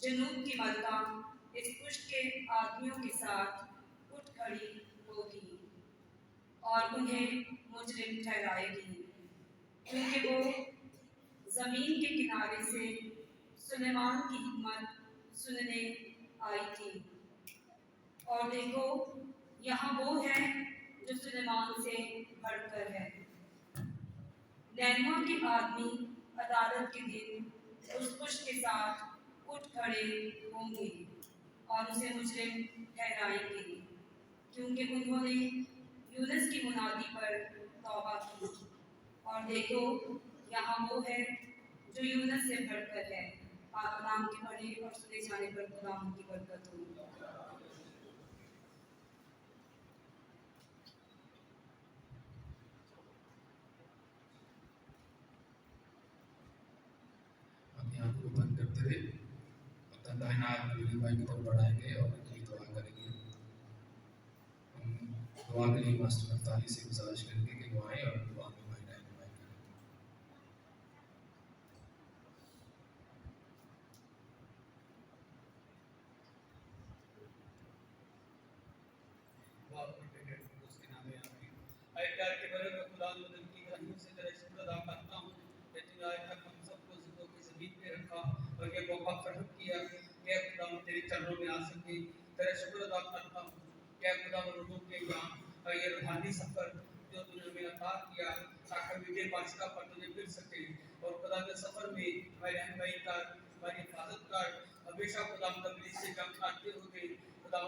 جنوب کی ملکہ اس پشت کے آدمیوں کے ساتھ اٹھ کھڑی ہوگی اور انہیں مجرم ٹھہرائے گی، کیونکہ وہ زمین کے کنارے سے سلیمان کی حکمت سننے آئی تھی۔ اور دیکھو، یہاں وہ ہے جو سلیمان سے بڑھ کر ہے۔ نینوا کے آدمی عدالت کے دن اس پشت کے ساتھ اٹھ کھڑے ہوں گے اور اسے مجرم ٹھہرائیں گے، کیونکہ انہوں نے یونس کی منادی پر توبہ کی۔ اور دیکھو، یہاں وہ ہے جو یونس سے بڑھ کر ہے۔ آپ کلام کے پڑھے اور سنے جانے پر خدا ان کی برکت ہو۔ اپنی آنکھوں کو بند کرتے ہوئے اپنا دائنا ہاتھ میری بھائی کی طرف بڑھائیں گے اور ان کی دعا کریں گے۔ ہم دعا کے لیے ماسٹر نفتالی سے گزارش کریں گے کہ وہ آئیں اور دعا میں ہماری رہنمائی کریں۔ اس کے نام میں آمین۔ اے پیار کے بڑے میں خدا مدد کی رحمت سے تیرے شکر ادا کرتا ہوں کہ تو نے آج تک ہم سب کو زندوں کی زمین پہ رکھا اور یہ موقع فراہم کیا کہ اے خدا ہم تیرے چرنوں میں آ سکیں۔ تیرے شکر ادا کرتا ہوں کہ اے خدا روحوں کے یہاں کا یہ روحانی سفر جو تو نے ہمیں عطا کیا تاکہ ہم یہ بادشاہ پر تجھے مل سکیں، اور خدا کے سفر میں ہماری رہنمائی کر، ہماری حفاظت کر، ہمیشہ خدا تبلیغ سے جنگ کرتے ہوئے خدا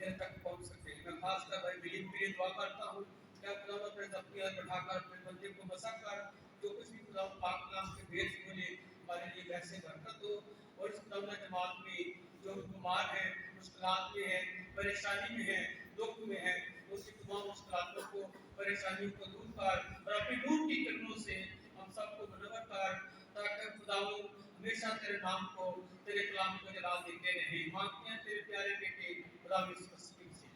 دل تک پہنچ سکے۔ میں خاص کر بھائی بلیم کے لیے دعا کرتا ہوں کہ خدا اپنے زخمی ہاتھ بٹھا کر اپنے بندے کو مسا کر، جو کچھ بھی خدا پاک کلام کے بھیج بولے ہمارے لیے ویسے برکت ہو، اور اس خدا جماعت میں جو بیمار ہیں، مشکلات میں ہیں، پریشانی میں ہیں، دکھ میں ہیں، اس کی تمام مشکلاتوں کو، پریشانیوں کو دور کر اور اپنی نور کی کرنوں سے ہم سب کو منور کر، تاکہ خدا ہمیشہ تیرے نام کو، تیرے کلام کو جلال دیتے رہیں۔ مانگتے ہیں تیرے پیارے بیٹے خدا یسوع مسیح سے۔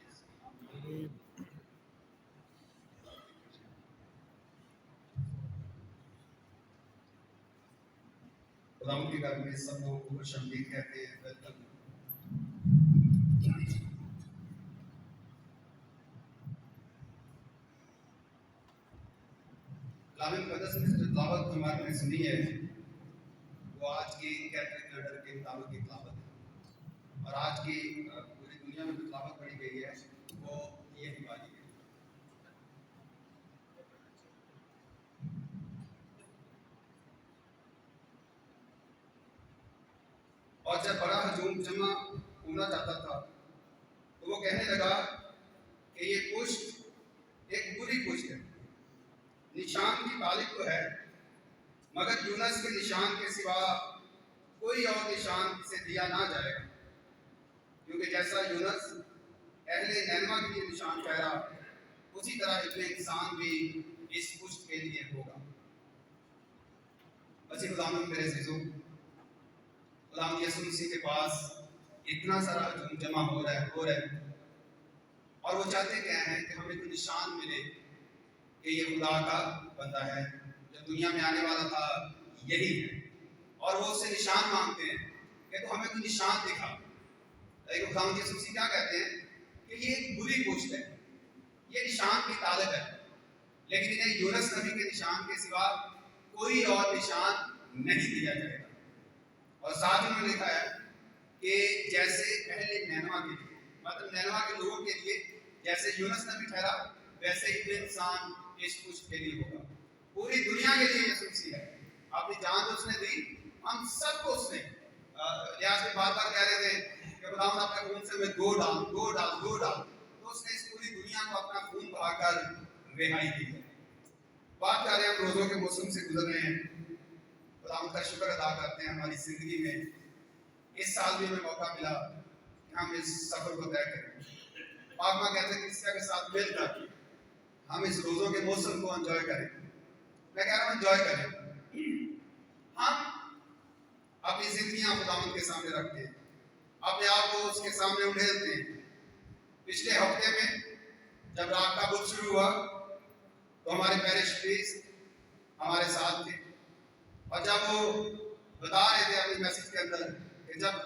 خداوند کے گھر میں سب لوگوں کو خوش آمدید کہتے ہیں۔ ویلکم۔ کلام مقدس میں جو تلاوت ہمارے نے سنی ہے وہ آج کی کیتھولک کیلنڈر کے مطابق کی تلاوت ہے، اور آج کی پوری دنیا میں جو تلاوت پڑھی گئی ہے وہ یہی والی ہے۔ اور جب بڑا ہجوم جمع ہونا چاہتا تھا تو وہ کہنے لگا کہ یہ پشت ایک بری پشت ہے، نشان کی مالک تو ہے، مگر یونس کے نشان کے سوا کوئی اور نشان اسے دیا نہ جائے گا، کیونکہ جیسا یونس اہل نینوا کے لیے نشان ٹھہرا، اسی طرح ابن انسان بھی اس پشت کے لیے ہوگا۔ مسیح خداوند میرے عزیزو، خداوند یسوع مسیح کے پاس اتنا سارا ہجوم جمع ہو رہا ہے اور وہ چاہتے کیا ہیں کہ ہمیں کوئی نشان ملے کہ یہ خدا کا بندہ ہے، جو دنیا میں آنے والا تھا یہی ہے، اور وہ اس سے نشان مانگتے ہیں کہ تو ہمیں کوئی نشان دکھا۔ لیکن خداوند یسوع مسیح کیا کہتے ہیں کہ یہ ایک بری پشت ہے، یہ نشان کی طالب ہے، لیکن انہیں یونس نبی کے نشان کے سوا کوئی اور نشان نہیں دیا جائے گا۔ اور ساتھ ہی میں لکھا ہے کہ جیسے اہل نینوا کے لیے، مطلب نینوا کے لوگوں کے لیے جیسے یونس نبی ٹھہرا، ویسے ہی انسان اس پشت کے لیے ہوگا۔ پوری دنیا کے لیے یسوع مسیح ہے، اپنی جان تو اس نے دی، ہم سب کو اس نے ریاض میں بار بار کہہ رہے تھے کہ خداوند اپنے خون سے ہمیں دو ڈال، تو اس نے اس پوری دنیا کو اپنا خون بہا کر رہائی دی ہے۔ بات کر رہے ہیں ہم روزوں کے موسم سے گزر رہے ہیں، خداوند کا شکر ادا کرتے ہیں ہماری زندگی میں اس سال بھی ہمیں موقع ملا کہ ہم اس سفر کو طے کریں۔ پاک ماں کہتے ہیں کہ اس کے ساتھ مل کر ہم اس روزوں کے موسم کو انجوائے کریں۔ میں کہہ رہا ہوں انجوائے کریں۔ ہم اپنی زندگیاں خداوند کے سامنے رکھتے ہیں، اپنے آپ کو اس کے سامنے اڑھیلتے ہیں۔ پچھلے ہفتے میں جب رات کا بدھ شروع ہوا تو ہمارے پیرش پریسٹ ہمارے ساتھ تھے، اور جب وہ بتا رہے تھے اپنی میسج کے اندر کہ جب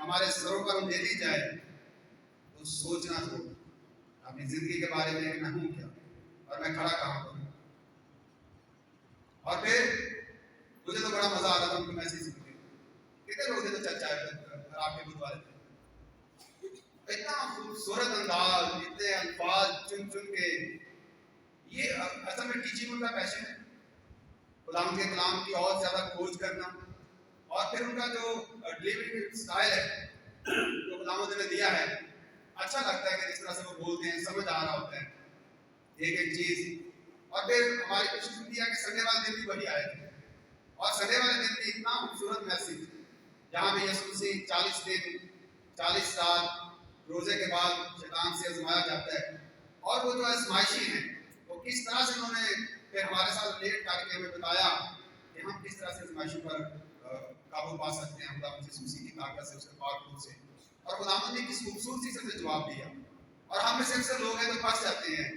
ہمارے سروں پر دے دی جائے تو سوچنا چھوڑ اپنی زندگی کے بارے میں میں ہوں کیا اور میں کھڑا کہاں پر ہوں. اور پھر مجھے تو بڑا مزہ آ رہا تھا ان کو میسج سن کے. کتنے لوگ تھے تو چرچا راکھ کے بدھ والے تھے. اتنا خوبصورت انداز, اتنے الفاظ چن چن کے. یہ اصل میں ٹیچنگ ان کا پیشن ہے, خداوند کے کلام کی اور زیادہ کھوج کرنا. اور پھر ان کا جو ڈلیوری سٹائل ہے جو خداوند نے دیا ہے, اچھا لگتا ہے کہ جس طرح سے وہ بولتے ہیں, سمجھ آ رہا ہوتا ہے ایک ایک چیز. اور پھر ہماری خوش قسمتی ہے کہ سنڈے والے دن بھی وہی آئے تھے, اور سنڈے والے دن بھی اتنا خوبصورت میسج جہاں پہ یسوع مسیح 40 دن 40 سال روزے کے بعد شیطان سے آزمایا جاتا ہے, اور وہ جو آزمائشی ہیں وہ کس طرح سے انہوں نے پھر ہمارے ساتھ ریلیٹ کر کے ہمیں بتایا کہ ہم کس طرح سے آزمائشوں پر قابو پا سکتے ہیں خدا یسوع مسیح کی طاقت سے, اس کے پاک خون سے. اور خداوند نے کس خوبصورتی سے جواب دیا. اور ہم میں سے اکثر لوگ ہیں تو پھنس جاتے ہیں,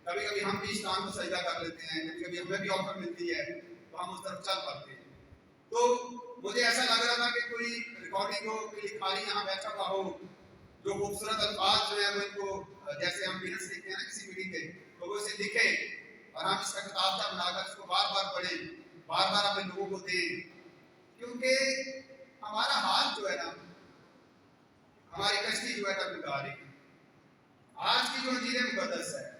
کبھی کبھی ہم بھی شیطان کو سجدہ کر لیتے ہیں, کبھی کبھی ہمیں بھی آفر ملتی ہے تو ہم اس طرف چل پاتے ہیں. تو مجھے ایسا لگ رہا تھا کہ کوئی ریکارڈنگ ہو, کوئی خالی یہاں بیٹھا ہوا ہو جو خوبصورت الفاظ جو ہے وہ ان کو جیسے ہم مینٹس لکھتے ہیں نا کسی میٹنگ کے, تو وہ اسے لکھے اور ہم اس کا کتاب بنا کر اس کو بار بار پڑھیں, بار بار اپنے لوگوں کو دیں. کیونکہ ہمارا حال جو ہے نا, ہماری کشتی جو ہے تب ڈوبا رہی ہے. آج کی جو انجیل مقدس ہے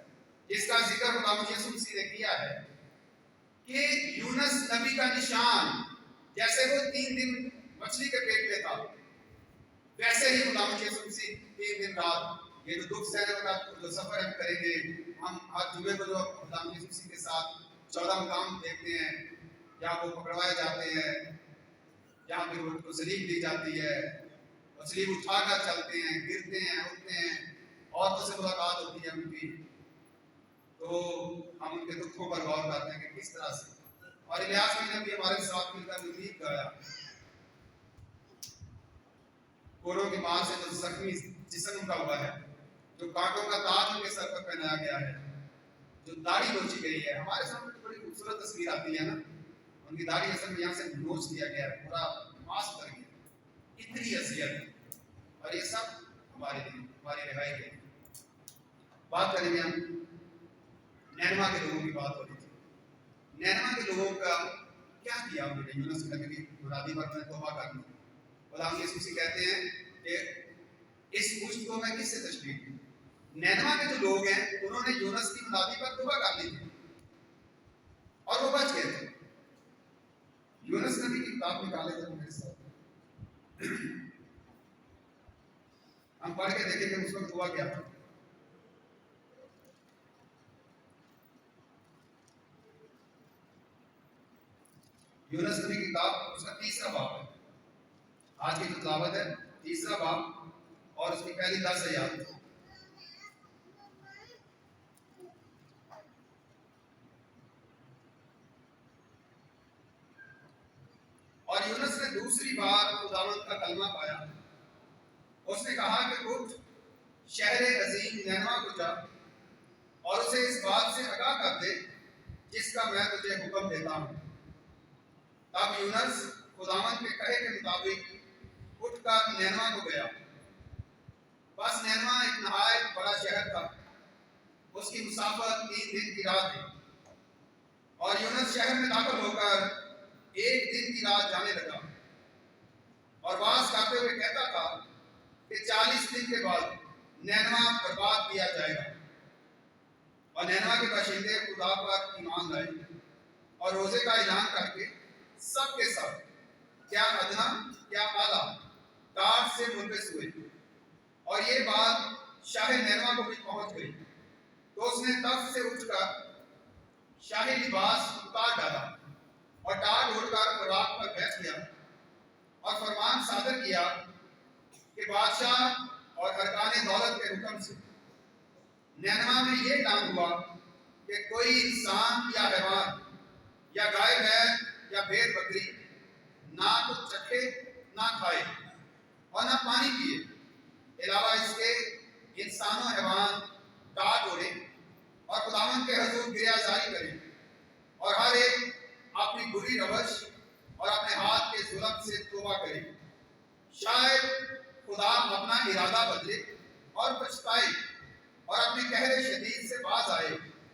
جس کا ذکر خداوند یسوع مسیح نے کیا ہے کہ یونس نبی کا نشان جیسے وہ 3 دن مچھلی کے پیٹ میں تھا, ویسے ہی خداوند یسوع مسیح 3 دن رات یہ جو دکھ سہنے والا جو سفر ہم کریں گے, ہم ہر جمعے کو جو خداوند یسوع مسیح کے ساتھ 14 مقام دیکھتے ہیں جہاں وہ پکڑوائے جاتے ہیں, جہاں پہ ان کو صلیب دی جاتی ہے, اور صلیب اٹھا کر چلتے ہیں, گرتے ہیں, اٹھتے ہیں, عورتوں سے ملاقات ہوتی ہے ان کی, تو ہم ان کے دکھوں پر غور کرتے ہیں کہ کس طرح سے. اور الیاس نے بھی ہمارے ساتھ مل کر گیت گایا, کوڑوں کی مار سے جو زخمی جسم ان کا ہوا ہے, جو کانٹوں کا تاج ان کے سر پر پہنایا گیا ہے, جو داڑھی نوچی گئی ہے. ہمارے سامنے بڑی خوبصورت تصویر آتی ہے نا, ان کی داڑھی اصل میں یہاں سے نوچ دیا گیا ہے, پورا ماس کر گیا, اتنی اذیت. اور یہ سب ہمارے لیے, ہماری رہائی کے لیے. بات کریں گے ہم نینوا کے لوگوں کی بات ہو رہی تھی. نینوا کے لوگوں کا کیا کیا انہوں نے یونس نبی کی مرادی پر توبہ کرنا. خداوند یسوع مسیح کہتے ہیں کہ اس پشت کو میں کس سے تشبیہ دوں. نینوا کے جو لوگ ہیں انہوں نے یونس کی مرادی پر توبہ کر لی تھی اور وہ بچ گئے تھے. یونس نبی کی کتاب نکالے تھے میرے ساتھ, ہم پڑھ کے دیکھیں کہ اس وقت ہوا کیا تھا. یونس نبی کی کتاب اس کا 3 باب ہے. آج کی جو تلاوت ہے 3 باب اور اس کی پہلی 10 آیات. اور یونس نے دوسری بار خداوند کا کلمہ پایا. اس نے کہا کہ اٹھ, شہر عظیم نینوا کو جا اور اسے اس بات سے آگاہ کر دے جس کا میں تجھے حکم دیتا ہوں. تب یونس خداوند کے کہے کے مطابق اٹھ کر نینوا کو گیا. بس نینوا ایک نہایت بڑا شہر تھا, اس کی مسافت 3 دن کی راہ تھی. اور یونس شہر میں داخل ہو کر 1 دن کی راہ جانے لگا اور واز کرتے ہوئے کہتا تھا کہ 40 دن کے بعد نینوا برباد کیا جائے گا. اور نینوا کے باشندے خدا پر ایمان لائے اور روزے کا اعلان کر کے سب کے سب, کیا ادنا کیا اعلیٰ, ٹاٹ سے ملبس ہوئے. اور یہ بات شاہ نینوا کو بھی پہنچ گئی, تو اس نے تخت سے اٹھ کر شاہی لباس اتار ڈالا اور ٹاٹ اڑ کر براق پر بیٹھ گیا اور فرمان صادر کیا کہ بادشاہ اور ارکان دولت کے حکم سے نینوا میں یہ اعلان ہوا کہ کوئی انسان یا حیوان یا گائے بیل یا بھیڑ بکری نہ کچھ چکھے نہ کھائے اور نہ پانی پیے, علاوہ اس کے انسان و حیوان ٹاٹ اڑے اور خداوند کے حضور گریہ زاری کرے اور ہر ایک اپنی بری روش اور اپنے ہاتھ کے ظلم سے توبہ کرے. شاید خدا اپنا ارادہ بدلے اور پچھتائے اور اپنے قہر شدید سے باز آئے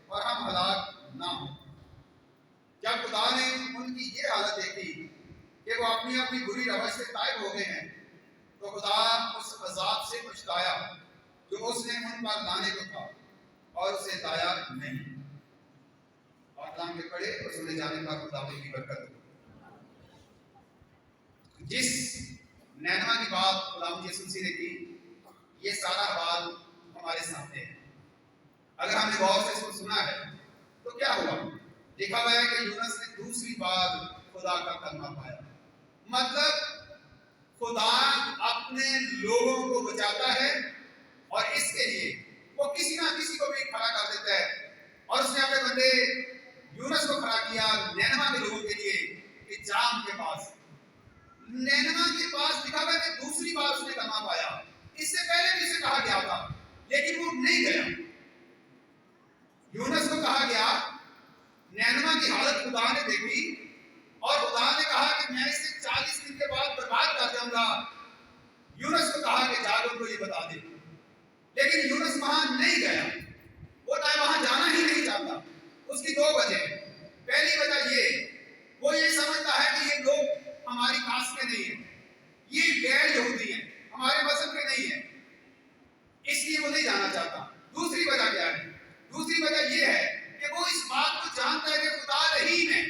اور ہم ہلاک نہ ہوں۔ جب خدا نے ان کی یہ حالت دیکھی کہ وہ اپنی اپنی بری روش سے تائب ہو گئے ہیں تو خدا اس عذاب سے پچھتایا جو اس نے ان پر لانے کو تھا اور اسے لایا نہیں۔ اور کلام کے پڑھے اور سنے جانے پر خدا کی برکت ہو۔ جس نینوا کی بات خداوند یسوع مسیح نے کی، یہ سارا حوال ہمارے سامنے ہے۔ اگر ہم نے غور سے اس کو سنا ہے تو کیا ہوا؟ لکھا ہوا ہے کہ یونس نے دوسری بار خدا کا کلمہ پایا۔ مطلب خدا اپنے لوگوں کو بچاتا ہے اور اس کے لیے وہ کسی نہ کسی کو بھی کھڑا کر دیتا ہے، اور اس نے اپنے بندے یونس کو کھڑا کیا نینوا کے لوگوں کے لیے کہ جام کے پاس، نینوا کے پاس لکھا ہوا ہے کہ دوسری بار اس نے کلمہ پایا۔ اس سے پہلے بھی اسے کہا گیا تھا لیکن وہ نہیں گیا۔ یونس کو کہا گیا، نینوا کی حالت خدا نے دیکھی اور خدا نے کہا کہ میں اسے 40 دن کے بعد برباد کر دوں گا۔ یونس کو کہا کہ جا ان کو یہ بتا دے، لیکن یونس وہاں نہیں گیا۔ وہ وہاں جانا ہی نہیں چاہتا۔ اس کی 2 وجہ۔ پہلی وجہ وہ یہ سمجھتا ہے کہ یہ لوگ ہماری کاسٹ کے نہیں ہیں، یہ غیر یہودی ہیں، ہمارے مذہب کے نہیں ہیں، اس لیے وہ نہیں جانا چاہتا۔ دوسری وجہ کیا ہے؟ دوسری وجہ یہ ہے کہ وہ اس بات کو جانتا ہے کہ خدا رحیم ہے،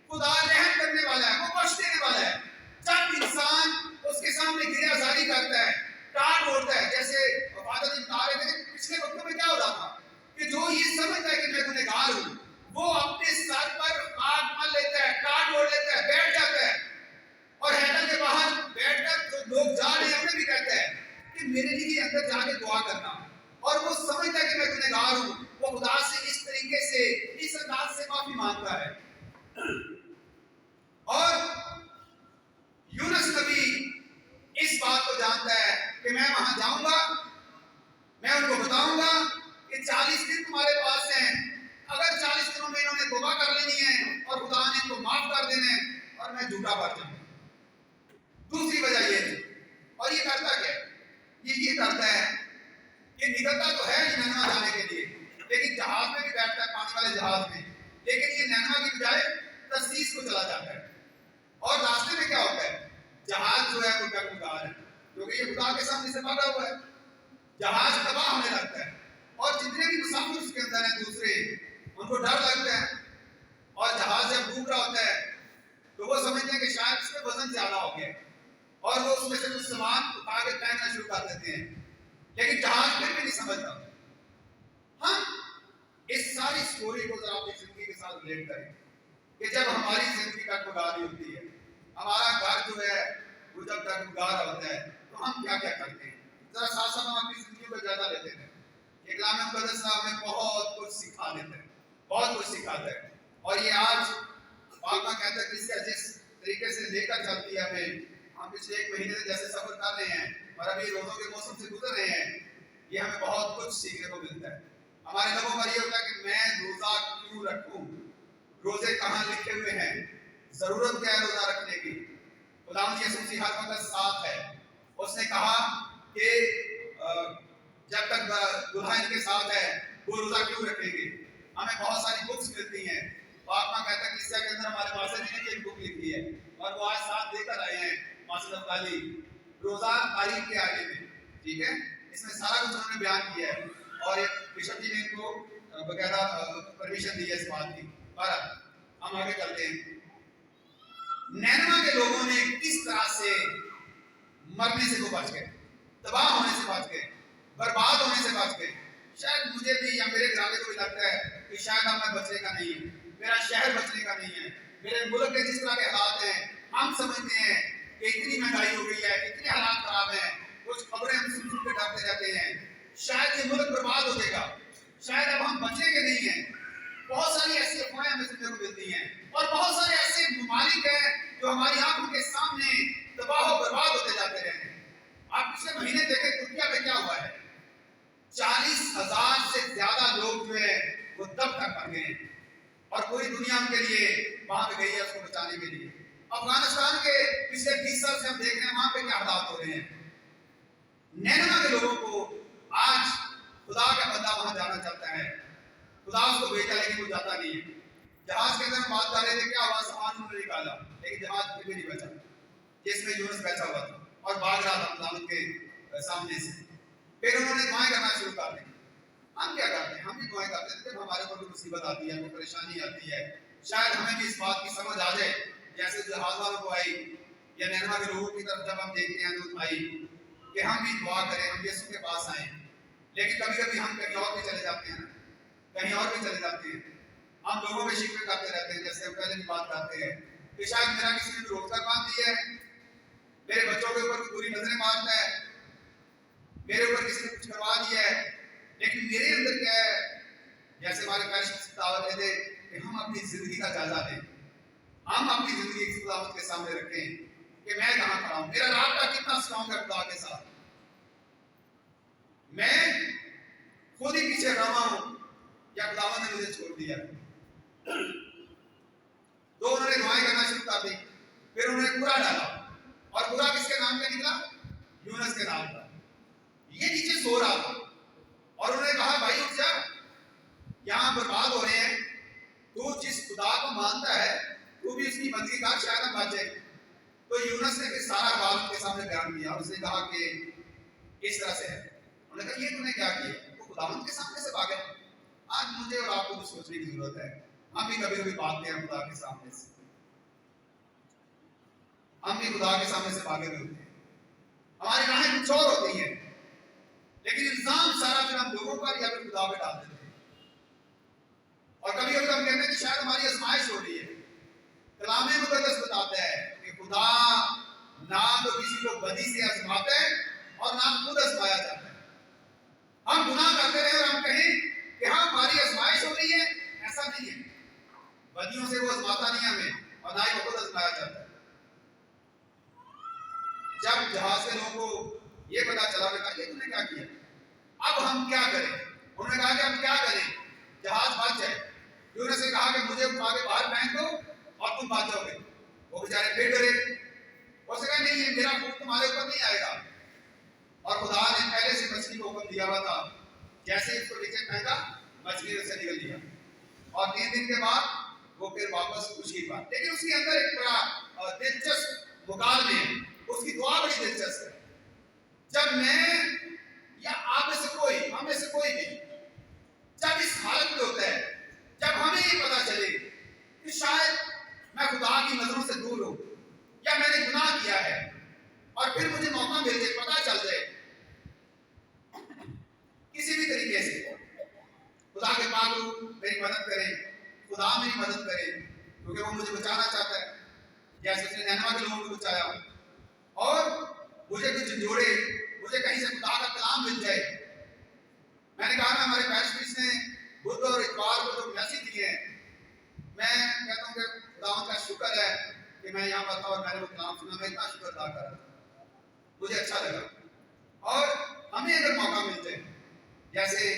خدا رحم کرنے والا ہے، وہ بخش دینے والا ہے۔ جب انسان اس کے سامنے گریہ زاری کرتا ہے، ٹاٹ اوڑتا ہے، جیسے وفادت بتا رہے تھے کہ پچھلے وقتوں میں کیا ہوتا تھا کہ جو یہ سمجھتا ہے کہ میں گنہگار ہوں، وہ اپنے سر پر خاک مل لیتا ہے، ٹاٹ اوڑ لیتا ہے، بیٹھ جاتا ہے، اور ہیکل کے باہر بیٹھ کر جو لوگ جا رہے ہیں انہیں بھی کہتا ہے کہ میرے لیے اندر جا کے دعا کرنا۔ اور وہ سمجھتا ہے کہ میں گنہگار ہوں، وہ خدا سے اس طریقے سے، اس انداز سے معافی مانگتا ہے۔ اور یونس نبی اس بات کو جانتا ہے کہ میں وہاں جاؤں گا، میں ان کو بتاؤں گا کہ 40 دن تمہارے پاس ہیں، اگر 40 دنوں میں انہوں نے توبہ کر لینی ہے اور خدا نے ان کو معاف کر دینا ہے، اور میں جھوٹا بھر جاؤں گا۔ دوسری وجہ یہ تھی۔ اور یہ کرتا کیا؟ یہ کرتا ہے کہ نکلتا تو ہے نینوا جانے کے لیے، لیکن جہاز میں بھی بیٹھتا ہے، پانی والے جہاز میں، لیکن یہ نینوا کی بجائے ترسیس کو چلا جاتا ہے۔ اور راستے میں کیا ہوتا ہے؟ جہاز جو ہے وہ ڈگمگا ہے، کیونکہ یہ خدا کے سامنے سے بھاگا ہوا ہے۔ جہاز تباہ ہونے لگتا ہے، اور جتنے بھی مسافر اس کے اندر ہیں دوسرے، ان کو ڈر لگتا ہے، اور جہاز جب ڈوب رہا ہوتا ہے تو وہ سمجھتے ہیں کہ شاید اس میں وزن زیادہ ہو گیا، اور وہ اس میں سے کچھ سامان اٹھا کے پھینکنا شروع کر دیتے ہیں، لیکن جہاز پھر بھی نہیں سمجھتا۔ ہم اس ساری سٹوری کو ذرا اپنی زندگی کے ساتھ ریلیٹ کریں کہ جب ہماری زندگی ڈگمگاری ہوتی ہے، ہمارا گھر جو ہے وہ جب ڈگمگا ہوتا ہے تو ہم کیا کیا کرتے ہیں؟ ذرا ساتھ ساتھ ہم اپنی زندگی کو جائزہ لیتے ہیں۔ کلام مقدس ہمیں بہت کچھ سکھا دیتا ہے، بہت کچھ سکھاتا ہے۔ اور یہ آج پاک کہتا ہے کہ جس طریقے سے لے کر چلتی ہے ہمیں، ہم پچھلے 1 مہینے سے جیسے سفر کر رہے ہیں اور ابھی روزوں کے موسم سے گزر رہے ہیں، یہ ہمیں بہت کچھ سیکھنے کو ملتا ہے۔ ہمارے لوگوں کا یہ ہوتا ہے کہ میں روزہ کیوں رکھوں، روزے کہاں لکھے ہوئے ہیں، ضرورت کیا ہے روزہ رکھنے کی؟ خداوند یسوع مسیح ہر وقت ساتھ ہے۔ اس نے کہا کہ جب تک دلہن کے ساتھ ہے وہ روزہ کیوں رکھیں گے؟ ہمیں بہت ساری بکس ملتی ہیں۔ پاک کہتا ہے کہ کے اندر ہمارے پاس جی نے ایک بک لکھی ہے اور وہ آج ساتھ لے کر آئے ہیں ماسٹر افغانی روزہ تاریخ کے آگے میں، ٹھیک ہے؟ اس میں سارا کچھ انہوں نے بیان کیا ہے، اور ایک بشپ جی نے ان کو باقاعدہ پرمیشن دی ہے اس بات کی۔ بہرحال ہم آگے چلتے ہیں۔ نینوا کے لوگوں نے کس طرح سے مرنے سے وہ بچ گئے، تباہ ہونے سے بچ گئے، برباد ہونے سے بچ گئے۔ شاید مجھے بھی یا میرے گھرانے کو بھی لگتا ہے کہ شاید اب میں بچنے کا نہیں ہوں، میرا شہر بچنے کا نہیں ہے، میرے ملک کے جس طرح کے حالات ہیں، ہم سمجھتے ہیں کہ اتنی مہنگائی ہو گئی ہے، اتنے حالات خراب ہیں، کچھ خبریں ہم سن سن کے ڈرتے رہتے ہیں، شاید یہ ملک برباد ہو جائے گا، شاید اب ہم بچنے کے نہیں ہیں۔ بہت ساری ایسی افواہیں ہمیں سننے کو ملتی ہیں، اور بہت سارے ایسے ممالک ہیں جو ہماری آنکھوں کے سامنے تباہ و برباد ہوتے جاتے رہے ہیں۔ آپ پچھلے مہینے دیکھیں ترکیہ میں کیا ہوا ہے، 40,000 سے زیادہ لوگ جو ہے وہ دب تک مر گئے ہیں، اور پوری دنیا ان کے لیے وہاں پہ گئی ہے اس کو بچانے کے لیے۔ افغانستان کے پچھلے 20 سال سے ہم دیکھ رہے ہیں وہاں پہ کیا حالات ہو رہے ہیں. نینوا کے لوگوں کو آج خدا کا بندہ وہاں جانا چاہتا ہے, خدا اس کو بھیجا لیکن وہ جاتا نہیں ہے. جہاز کے اندر بات کر رہے تھے کیا ہوا, سامان انہوں نے نکالا لیکن جہاز پھر بھی نہیں بچا جس میں یونس بیٹھا ہوا تھا اور بھاگ رہا تھا خداوند کے سامنے سے. پھر انہوں نے دعائیں کرنا شروع کر دی. ہم کیا کرتے ہیں, ہم بھی دعائیں کرتے ہیں جب ہمارے اوپر کوئی مصیبت آتی ہے, کوئی پریشانی آتی ہے, شاید ہمیں بھی اس بات کی سمجھ آ جائے جیسے جہاز والوں کو آئی یا نینوا کے لوگوں کی طرف جب ہم دیکھتے ہیں تو آئی کہ ہم بھی دعا کریں, ہم یسوع کے پاس آئیں. لیکن کبھی کبھی ہم کہیں اور بھی چلے جاتے ہیں, کہیں اور بھی چلے جاتے ہیں. ہم لوگوں میں شکوے کرتے رہتے ہیں جیسے ہم پہلے بھی بات کرتے ہیں کہ شاید میرا کسی نے روک کر باندھ دیا ہے, میرے بچوں کے اوپر بری نظریں مارتا ہے, میرے اوپر کسی نے کچھ کروا دیا ہے. لیکن میرے اندر کیا ہے, جیسے ہمارے پیشن دعوت دیتے کہ ہم اپنی زندگی کا جائزہ لیں, ہم اپنی زندگی خداوند کے سامنے رکھیں کہ میں کہاں کھڑا ہوں, میرا رابطہ کتنا اسٹرانگ ہے خدا کے ساتھ, میں خود ہی پیچھے رہا ہوں یا خداوند نے مجھے چھوڑ دیا. تو انہوں نے دعائیں کرنا شروع کر دی. پھر انہوں نے برا ڈالا اور برا کس کے نام پہ نکلا, یونس کے نام پر. یہ نیچے سو رہا تھا اور انہوں نے کہا بھائی اٹھ جا, یہاں برباد ہو رہے ہیں, تو جس خدا کو مانتا ہے تو بھی اس کی بندگی کا شاید ہم بچ جائے. تو یونس نے پھر سارا بات کے سامنے بیان کیا اور اس نے کہا کہ اس طرح سے ہے. انہوں نے کہا یہ تم نے کیا کیا, وہ خداوند کے سامنے سے بھاگے. آج مجھے اور آپ کو بھی سوچنے کی ضرورت ہے, ہم بھی کبھی کبھی بھاگتے ہیں خدا کے سامنے سے, ہم بھی خدا کے سامنے سے بھاگے ہوئے ہوتے ہیں, ہماری راہیں کچھ اور ہوتی ہیں لیکن الزام سارا پھر ہم لوگوں پر یا پھر خدا پہ ڈال دیتے ہیں. اور کبھی کبھی ہم کہتے ہیں کہ شاید ہماری آزمائش ہو رہی ہے. کلام مقدس بتاتا ہے کہ خدا نہ تو کسی کو بدی سے آزماتا ہے اور نہ خود آزمایا جاتا ہے. ہم گناہ کرتے رہے اور ہم کہیں کہ ہاں ہماری آزمائش ہو رہی ہے, ایسا نہیں ہے. بدیوں سے وہ آزماتا نہیں ہمیں اور نہ ہی وہ خود آزمایا جاتا ہے. جب جہاز کے لوگوں کو یہ پتا چلا کہ یہ تم نے کیا کیا, اب ہم کیا کریں. انہوں نے کہا کہ ہم کیا کریں, جہاز بچ جائے. یونس نے کہا کہ مجھے اٹھا کے باہر پھینک دو اور تم بچ جاؤ گے. وہ بیچارے پھر ڈرے, اس نے کہا نہیں یہ میرا خوف تمہارے اوپر نہیں آئے گا. اور خدا نے پہلے سے مچھلی کو حکم دیا ہوا تھا, جیسے اس کو نیچے پھینکا مچھلی سے نکل لیا اور 3 دن کے بعد وہ پھر واپس خوشی پا. لیکن اس کے اندر ایک بڑا دلچسپ مکالمے ہے, اس کی دعا بڑی دلچسپ ہے. جب میں یا آپ میں سے کوئی, ہم میں سے کوئی بھی جب اس حالت میں ہوتا ہے, جب ہمیں یہ پتا چلے کہ شاید میں خدا کی نظروں سے دور ہوں یا میں نے گناہ کیا ہے اور پھر مجھے موقع مل جائے, پتا چل جائے کسی بھی طریقے سے خدا کے پاک لوگ میری مدد کریں, خدا میری مدد کرے کیونکہ وہ مجھے بچانا چاہتا ہے جیسے اس نے نینوا کے لوگوں کو بچایا. اور مجھے کچھ جوڑے, مجھے کہیں سے خدا کا کلام مل جائے. میں نے کہا نا ہمارے پیسٹریز نے بدھ اور اتوار کو جو میسج دیے ہیں, میں کہتا ہوں کہ خداوند کا شکر ہے کہ میں یہاں پر تھا اور میں نے وہ کلام سنا, میں اتنا شکر ادا کر رہا تھا, مجھے اچھا لگا. اور ہمیں اگر موقع مل جائے جیسے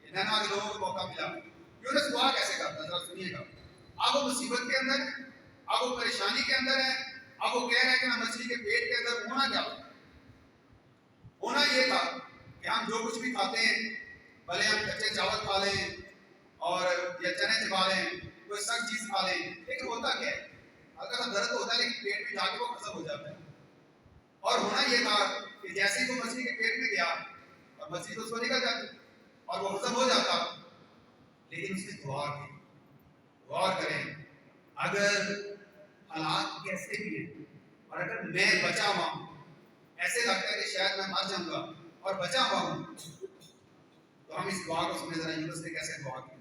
نینوا کے لوگوں کو موقع ملا, یونس دعا کیسے کرتا ہے ذرا سنیے گا. اب وہ مصیبت کے اندر ہے, اب وہ پریشانی کے اندر ہے, اب وہ کہہ رہے ہیں کہ میں مچھلی کے پیٹ کے اندر. ہونا کیا تھا, ہونا یہ تھا کہ ہم جو کچھ بھی کھاتے ہیں, بھلے ہم کچے چاول کھا لیں اور یا چنے چبا لیں, کوئی سخت چیز کھا لیں, لیکن ہوتا کیا ہے, ہلکا سا درد ہوتا ہے لیکن پیٹ میں جا کے وہ ہضم ہو جاتا ہے. اور ہونا یہ تھا کہ جیسے ہی وہ مچھلی کے پیٹ میں گیا اور مچھلی تو اس کو نکل جاتی اور وہ ہضم ہو جاتا. لیکن اس کی دعا کی, غور کریں, اگر حالات کیسے بھی ہیں اور اگر میں بچا ہوا ہوں, ایسے لگتا ہے کہ شاید میں مر جاؤں گا اور بچا ہوا ہوں, تو ہم اس دعا کو سنیں ذرا یونس نے کیسے دعا کی.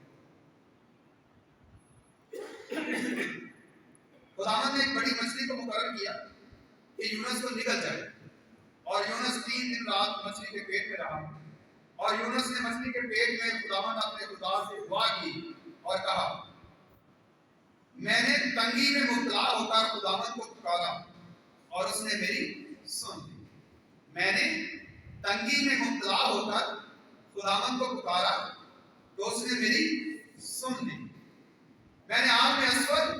خداوند نے ایک بڑی مچھلی کو مقرر کیا کہ یونس کو نکل جائے, اور یونس 3 دن رات مچھلی کے پیٹ میں رہا. اور یونس نے مچھلی کے پیٹ میں خداوند اپنے خدا سے دعا کی اور کہا میں نے تنگی میں مبتلا ہو کر خداوند کو پکارا اور اس نے میری سن لی. میں نے تنگی میں مبتلا ہو کر خداوند کو پکارا تو اس نے میری سن لی. میں نے آگ میں اسود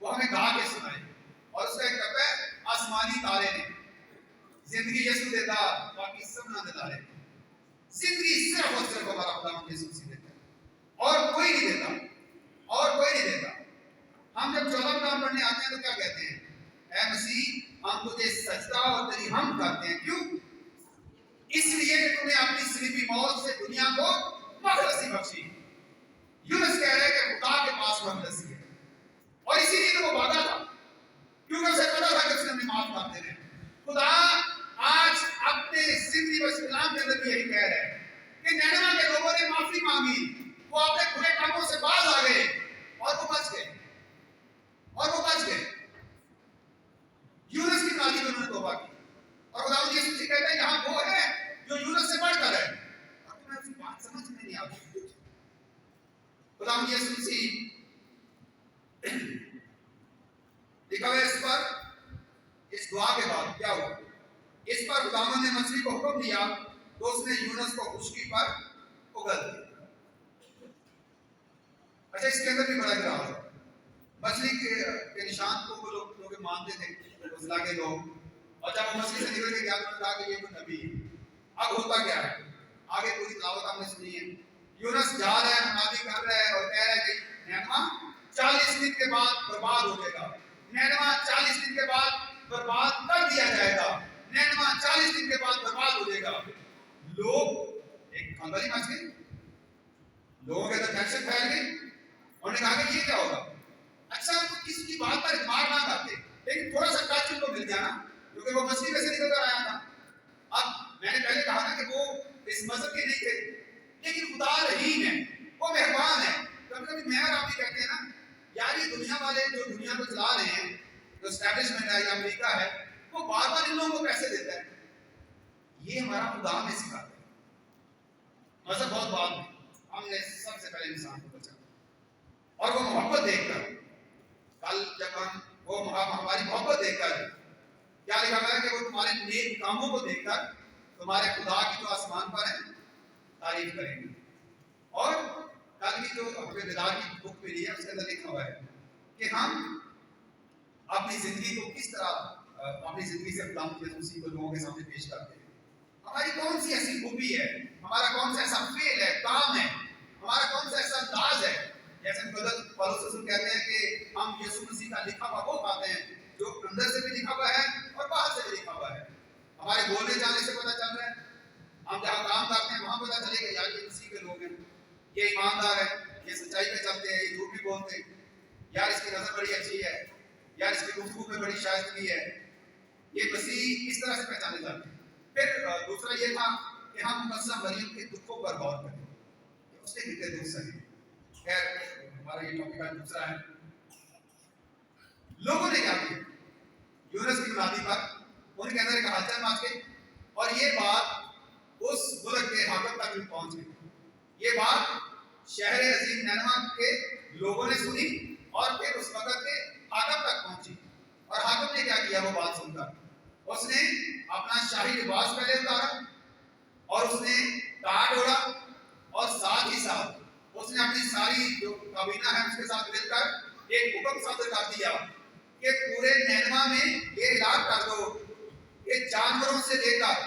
وہ ہمیں گا کے سنائے. اور اس کا ایک کپ ہے آسمانی تارے نے. زندگی یسوع دیتا, باقی سب نہ دیتا ہے. زندگی صرف اور صرف ہمارا خدا یسوع مسیح دیتا ہے, اور کوئی نہیں دیتا, اور کوئی نہیں دیتا. ہم جب 14 کلام پڑھنے آتے ہیں تو کیا کہتے ہیں؟ اے مسیح ہم تجھے سجدہ اور تیری حمد کرتے ہیں. کیوں؟ اس لیے کہ تم نے اپنی صلیبی موت سے دنیا کو مخلصی بخشی. یونس کہہ رہے کہ خدا کے پاس مخلصی ہے, اور اسی لیے تو وہ بھاگا تھا, کیونکہ اسے پتا تھا کہ اس نے ہمیں معاف کر دینا ہے. خدا آج اپنے زندگی و کلام کے اندر بھی یہی کہہ رہا ہے کہ نینوا کے لوگوں نے معافی مانگی, وہ اپنے برے کاموں سے باز آ گئے, اور وہ بچ گئے, اور وہ بچ گئے. یونس کی نادی میں انہوں نے توبہ کی, اور خدا یسوع مسیح کہتا ہے یہاں وہ ہے جو یونس سے بڑھ کر ہے. اور تمہیں اس کی بات سمجھ میں نہیں آتی. خدا یسوع مسیح لکھا ہوا ہے اس پر, اس دعا کے بعد کیا ہوا؟ اس پر خداوند نے مچھلی کو حکم دیا تو اس نے یونس کو خشکی پر اگل دیا. اچھا, اس کے اندر بھی بڑا اعتراض ہے. مچھلی کے نشان کو وہ لوگ مانتے تھے, اس علاقے کے لوگ, اور جب وہ مچھلی سے نکل کے گیا تو کہا کہ یہ کوئی نبی ہے. اب ہوتا کیا ہے؟ آگے پوری تلاوت ہم نے سنی ہے. یونس جا رہا ہے, منادی کر رہا ہے, اور کہہ رہا ہے کہ نینوا 40 دن کے بعد برباد ہو جائے گا. نینوا 40 دن کے بعد برباد کر دیا جائے گا. نینوا 40 دن کے بعد برباد ہو جائے گا. لوگ ایک کھنگلی مچ گئی, لوگوں کے اندر دہشت پھیل گئی. انہوں نے کہا کہ یہ کیا ہوگا؟ اچھا, تو کسی کی بات پر اعتبار نہ کرتے, لیکن تھوڑا سا ٹچ ان کو مل گیا نا, کیونکہ وہ مچھلی میں سے نکل کر آیا تھا. اب میں نے پہلے کہا نا کہ وہ اس مذہب کے نہیں تھے, لیکن خدا رحیم ہے, وہ مہربان ہے. کبھی کبھی میں اور آپ بھی کہتے ہیں نا, یار یہ دنیا والے جو دنیا کو چلا رہے ہیں, جو اسٹیبلشمنٹ ہے یا امریکہ ہے, وہ بار بار ان لوگوں کو پیسے دیتا ہے. یہ ہمارا خدا ہمیں سکھاتا ہے. مذہب بہت بعد میں, ہم نے سب سے پہلے انسان کو بچانا, اور وہ محبت دیکھ کر, کل جب ہم وہ ہماری محبت دیکھ کر, کیا لکھا گیا کہ وہ تمہارے نیک کاموں کو دیکھ کر تمہارے خدا کی جو آسمان پر ہے تعریف کریں گے. اور کل کی جو ہمیں بیدار کی بک ملی ہے اس کے اندر لکھا ہوا ہے کہ ہم اپنی زندگی کو کس طرح اپنی زندگی سے خدا یسوع مسیح کو لوگوں کے سامنے پیش کرتے ہیں. ہماری کون سی ایسی خوبی ہے, ہمارا کون سا ایسا فعل ہے, کام ہے, ہمارا کون سا ایسا انداز ہے. جیسے پولس رسول کہتے ہیں کہ ہم یسوع مسیح کا لکھا ہوا وہ پاتے ہیں جو اندر سے بھی لکھا ہوا ہے اور باہر سے بھی لکھا ہوا ہے. ہمارے بولنے جانے سے پتہ چل رہا ہے, ہم جہاں کام کرتے ہیں وہاں پتہ چلے گا یار یہ مسیح کے لوگ ہیں, یہ ایماندار ہے, یہ سچائی پہ چلتے ہیں, یہ جھوٹ بھی بولتے ہیں, یار اس کی نظر بڑی اچھی ہے, یار اس کی گفتگو میں بڑی شائستگی ہے. یہ مسیح اس طرح سے پہچانے جاتے ہیں. پھر دوسرا یہ تھا کہ ہم مقدسہ مریم کے دکھوں پر غور کریں کہ اس نے کتنے دکھ سہے. خیر ہمارا یہ ٹاپک کا دوسرا ہے. لوگوں نے کیا کیا؟ یونس کی منادی پر ان کے اندر ایک ہلچل مچ گئی, اور یہ بات اس ملک کے حاکم تک بھی پہنچ گئی. یہ بات شہر عظیم نینوا کے لوگوں نے سنی, اور پھر اس وقت کے حاکم تک پہنچی. اور حاکم نے کیا کیا وہ بات سن کر؟ اس نے اپنا شاہی لباس پہلے اتارا, اور اس نے ٹاٹ اوڑھا, اور ساتھ ہی ساتھ اس نے اپنی ساری جو کابینہ ہے اس کے ساتھ مل کر ایک حکم صادر کر دیا کہ پورے نینوا میں یہ اعلان کر دو کہ جانوروں سے لے کر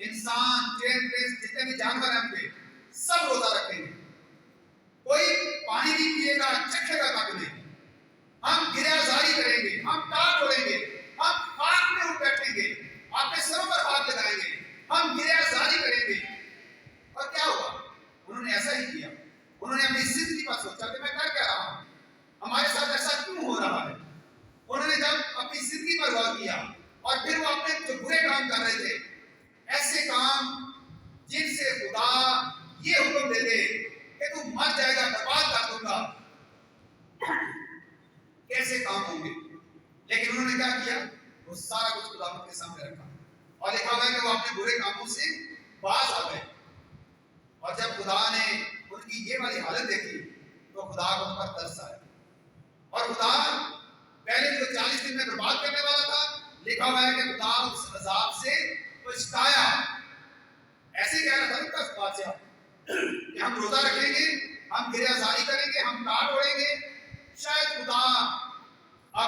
انسان, جتنے بھی جانور ہیں ان پہ سب روزہ رکھیں گے. کوئی پانی نہیں پیے گا, چکھے گا تک نہیں. ہم گریہ زاری کریں گے, ہم ٹاٹ اوڑھیں گے, ہم خاک میں اٹھ بیٹھیں گے, اپنے سروں پر ہاتھ لگائیں گے, ہم گریہ زاری کریں گے. اور کیا ہوا؟ انہوں نے ایسا ہی کیا. انہوں نے اپنی زندگی پر سوچا کہ میں کر کیا رہا ہوں, ہمارے ساتھ ایسا کیوں ہو رہا ہے. انہوں نے جب اپنی زندگی پر غور کیا, اور پھر وہ اپنے جو برے کام کر رہے تھے, ایسے کام جن سے خدا یہ حکم دے دے کہ تو مر جائے گا, برباد کر دوں گا, کیسے کام ہوں گے. لیکن انہوں نے کیا کیا؟ وہ سارا کچھ خدا کے سامنے رکھا, اور لکھا ہوا ہے کہ وہ اپنے برے کاموں سے باز آ گئے. اور جب خدا نے ان کی یہ والی حالت دیکھی تو خدا کو ان پر ترس آیا, اور خدا پہلے جو 40 دن میں برباد کرنے والا تھا, لکھا ہوا ہے کہ خدا اس عذاب سے پچھتایا. ایسے کہہ رہا تھا اس بادشاہ کہ ہم روزہ رکھیں گے, ہم گریہ زاری کریں گے, ہم ٹاٹ اوڑھیں گے, شاید خدا